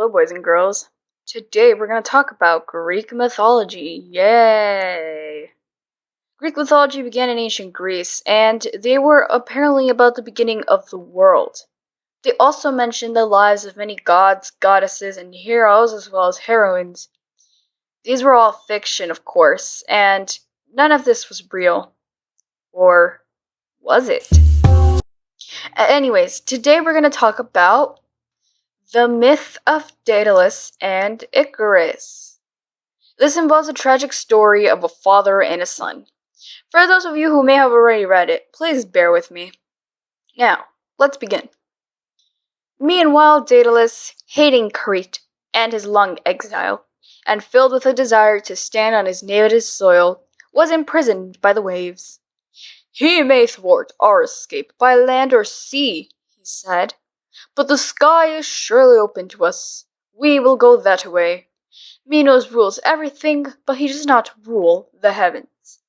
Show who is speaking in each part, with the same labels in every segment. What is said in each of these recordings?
Speaker 1: Hello, boys and girls. Today we're going to talk about Greek mythology. Yay! Greek mythology began in ancient Greece, and they were apparently about the beginning of the world. They also mention the lives of many gods, goddesses, and heroes, as well as heroines. These were all fiction, of course, and none of this was real. Or was it? Anyways, today we're going to talk about the myth of Daedalus and Icarus. This involves a tragic story of a father and a son. For those of you who may have already read it, please bear with me. Now, let's begin. Meanwhile, Daedalus, hating Crete and his long exile, and filled with a desire to stand on his native soil, was imprisoned by the waves. "He may thwart our escape by land or sea," he said, "but the sky is surely open to us. We will go that way. Minos rules everything, but he does not rule the heavens."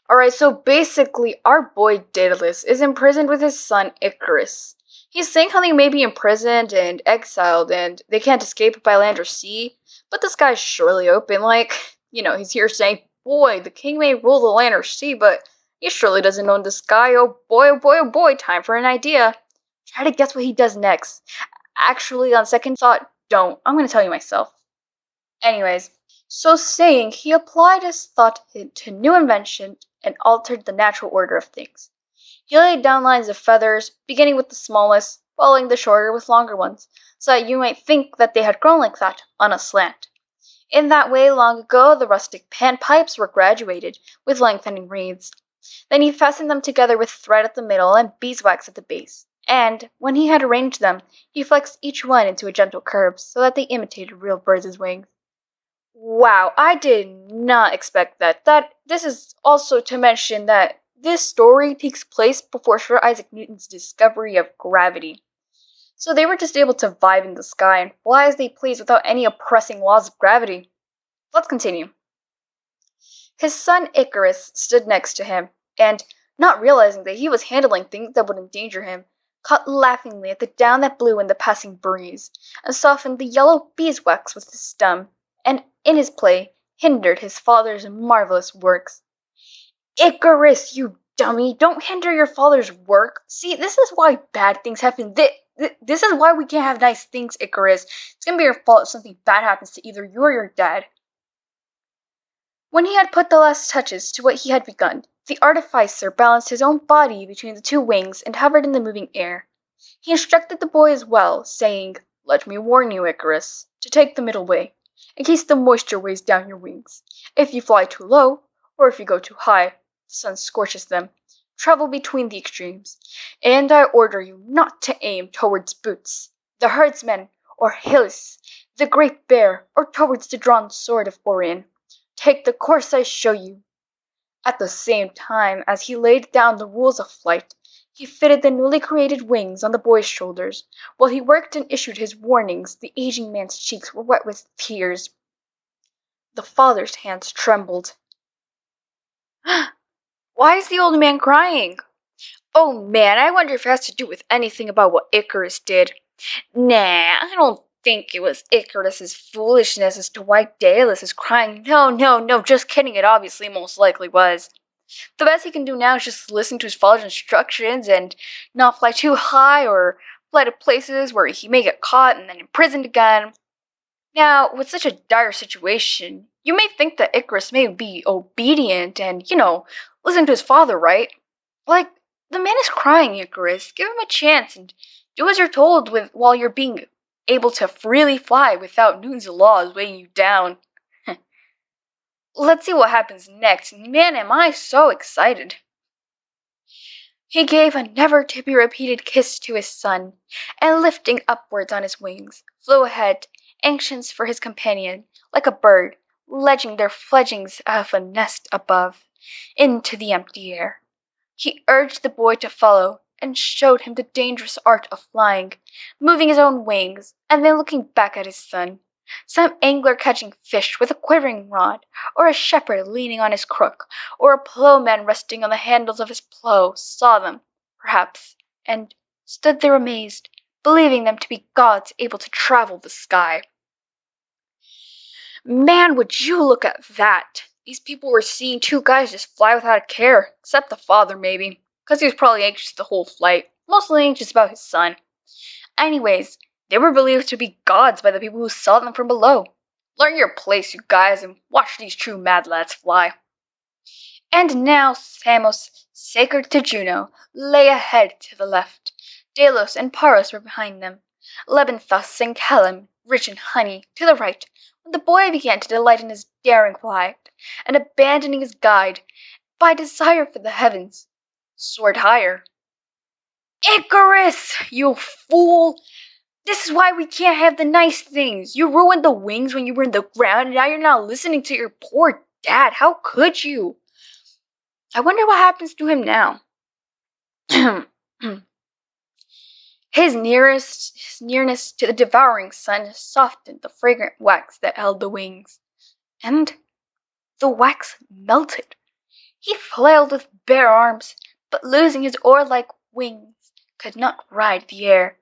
Speaker 1: Alright, so basically, our boy Daedalus is imprisoned with his son Icarus. He's saying how they may be imprisoned and exiled, and they can't escape by land or sea, but the sky's surely open. He's here saying, boy, the king may rule the land or sea, but he surely doesn't own the sky. Oh boy, oh boy, oh boy, time for an idea. Try to guess what he does next. Actually, on second thought, don't. I'm going to tell you myself. Anyways, so saying, he applied his thought to new invention and altered the natural order of things. He laid down lines of feathers, beginning with the smallest, following the shorter with longer ones, so that you might think that they had grown like that, on a slant. In that way, long ago, the rustic panpipes were graduated, with lengthening reeds. Then he fastened them together with thread at the middle and beeswax at the base, and, when he had arranged them, he flexed each one into a gentle curve, so that they imitated real birds' wings. Wow, I did not expect that. This is also to mention that this story takes place before Sir Isaac Newton's discovery of gravity. So they were just able to vibe in the sky and fly as they pleased without any oppressing laws of gravity. Let's continue. His son Icarus stood next to him, and, not realizing that he was handling things that would endanger him, caught laughingly at the down that blew in the passing breeze, and softened the yellow beeswax with his stem, and, in his play, hindered his father's marvelous works. "Icarus, you dummy, don't hinder your father's work. See, this is why bad things happen. This is why we can't have nice things, Icarus. It's gonna be your fault if something bad happens to either you or your dad." When he had put the last touches to what he had begun, the artificer balanced his own body between the two wings and hovered in the moving air. He instructed the boy as well, saying, "Let me warn you, Icarus, to take the middle way, in case the moisture weighs down your wings. If you fly too low, or if you go too high, the sun scorches them. Travel between the extremes, and I order you not to aim towards Boots, the herdsman, or Hylas, the great bear, or towards the drawn sword of Orion. Take the course I show you." At the same time as he laid down the rules of flight, he fitted the newly created wings on the boy's shoulders. While he worked and issued his warnings, the aging man's cheeks were wet with tears. The father's hands trembled. Why is the old man crying? Oh man, I wonder if it has to do with anything about what Icarus did. Nah, I don't think it was Icarus's foolishness as to why Daedalus is crying. No, just kidding, it obviously most likely was. The best he can do now is just listen to his father's instructions and not fly too high or fly to places where he may get caught and then imprisoned again. Now, with such a dire situation, you may think that Icarus may be obedient and, listen to his father, right? The man is crying, Icarus. Give him a chance and do as you're told while you're being able to freely fly without Newton's laws weighing you down. Let's see what happens next. Man, am I so excited. He gave a never-to-be-repeated kiss to his son, and lifting upwards on his wings, flew ahead, anxious for his companion, like a bird, ledging their fledglings of a nest above, into the empty air. He urged the boy to follow, and showed him the dangerous art of flying, moving his own wings, and then looking back at his son. Some angler catching fish with a quivering rod, or a shepherd leaning on his crook, or a ploughman resting on the handles of his plough, saw them, perhaps, and stood there amazed, believing them to be gods able to travel the sky. Man, would you look at that! These people were seeing two guys just fly without a care, except the father, maybe, because he was probably anxious the whole flight, mostly anxious about his son. Anyways, they were believed to be gods by the people who saw them from below. Learn your place, you guys, and watch these true mad lads fly. And now Samos, sacred to Juno, lay ahead to the left. Delos and Paros were behind them. Lebanthus and Kelem, rich in honey, to the right, when the boy began to delight in his daring flight, and abandoning his guide, by desire for the heavens, soared higher. Icarus, you fool! This is why we can't have the nice things. You ruined the wings when you were in the ground, and now you're not listening to your poor dad. How could you? I wonder what happens to him now. His nearness to the devouring sun softened the fragrant wax that held the wings, and the wax melted. He flailed with bare arms, but losing his oar-like wings, could not ride the air.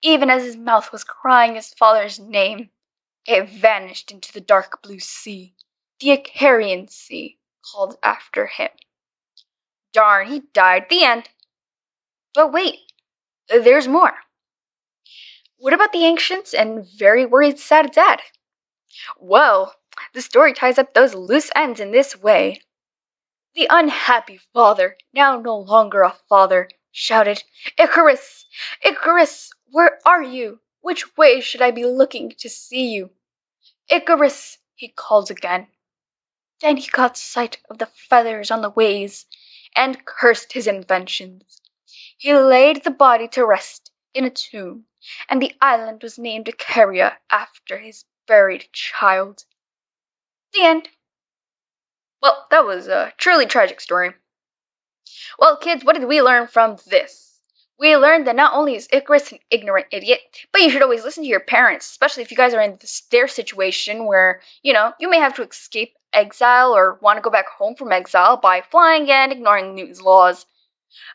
Speaker 1: Even as his mouth was crying his father's name, it vanished into the dark blue sea, the Icarian Sea, called after him. Darn, he died. The end. But wait, there's more. What about the ancients and very worried sad dad? Well, the story ties up those loose ends in this way. The unhappy father, now no longer a father, shouted, Icarus! Icarus! Where are you? Which way should I be looking to see you? Icarus! He called again. Then he caught sight of the feathers on the ways, and cursed his inventions. He laid the body to rest in a tomb, and the island was named Icaria after his buried child. The end. Well, that was a truly tragic story. Well, kids, what did we learn from this? We learned that not only is Icarus an ignorant idiot, but you should always listen to your parents, especially if you guys are in their situation where, you may have to escape exile or want to go back home from exile by flying and ignoring Newton's laws.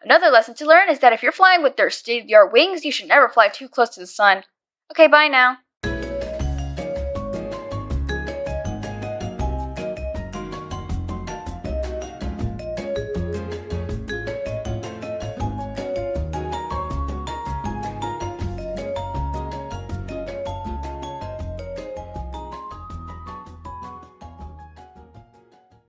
Speaker 1: Another lesson to learn is that if you're flying with their state-of-the-art wings, you should never fly too close to the sun. Okay, bye now.